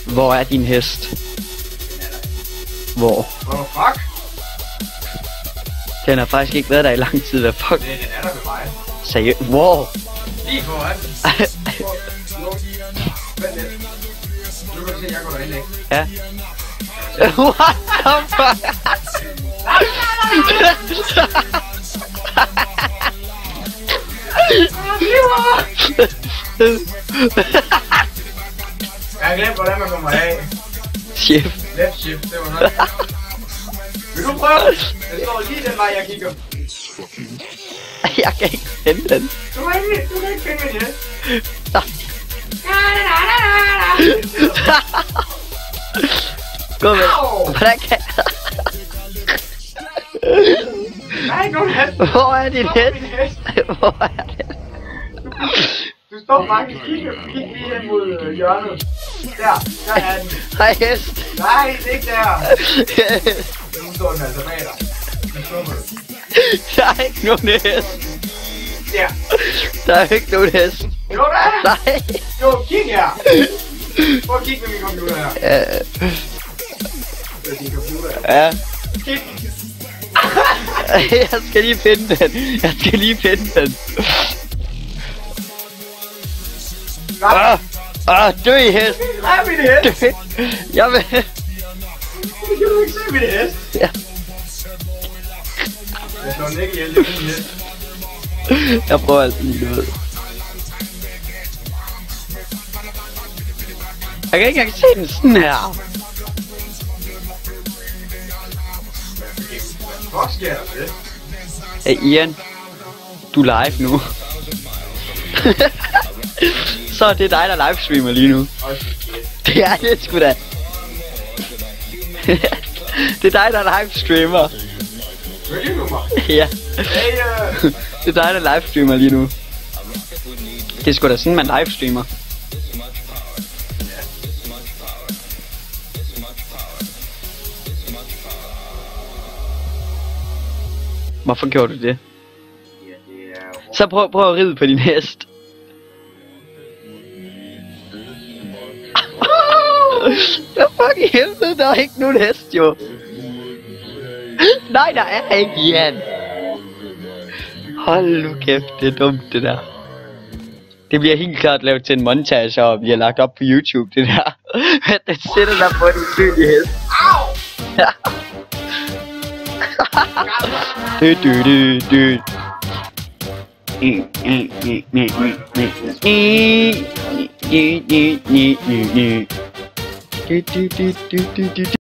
Hvor er din hest? Hvor? Hvor fuck? Den har faktisk ikke været der i lang tid, hvad fuck? Den er der ved mig. Seriøst? Wow! Lige foran. Vent lidt. Nu kan du se, at jeg går derind, ikke? Ja. What the fuck? Jeg har glemt, hvordan man kommer af. Shift. Left shift, det var noget. Vil du prøve? Jeg står lige den vej, jeg kigger. Jeg kan ikke finde den. Du kan ikke finde min hest. Gå med. Hvordan kan... Nej, gå med. Hvor er din hest? Hvor er det? Du står faktisk kig lige hen mod hjørnet. Der er den. Hej hest. Nej, det er ikke der. Nu står den altså bag dig. Der er ikke nogen hest. Der. Der er ikke nogen hest. Jo, der er. Nej. Jo, kig her. Prøv at kigge med min computer her. Det er din computer her. Ja. Kig. Jeg skal lige finde den. Dø i hest. Nej, min hest. Dø. Jeg vil... Kan du ikke se min hest? Ja. Jeg slår den ikke ihjel, det er min hest. Jeg prøver altså lige noget. Jeg kan ikke engang se den sådan her. Hvor sker der det? Hey Ian, du er live nu. Så er det dig, der livestreamer lige nu. Det er det sgu da. Det er dig, der livestreamer. Følger du mig? Ja. Hey, Det er dig, der livestreamer lige nu. Det er sgu da sådan, man livestreamer. Hvorfor gjorde du det? Så prøv at ride på din hest. Hvad fuck i helvede, der er ikke nogen hest jo. Nej, der er ikke, Jan. Hold nu kæft, det er dumt det der. Det bliver helt klart lavet til en montage og bliver lagt op på YouTube det der. Den sætter der på din sygelige hest. Au! Ja. Du.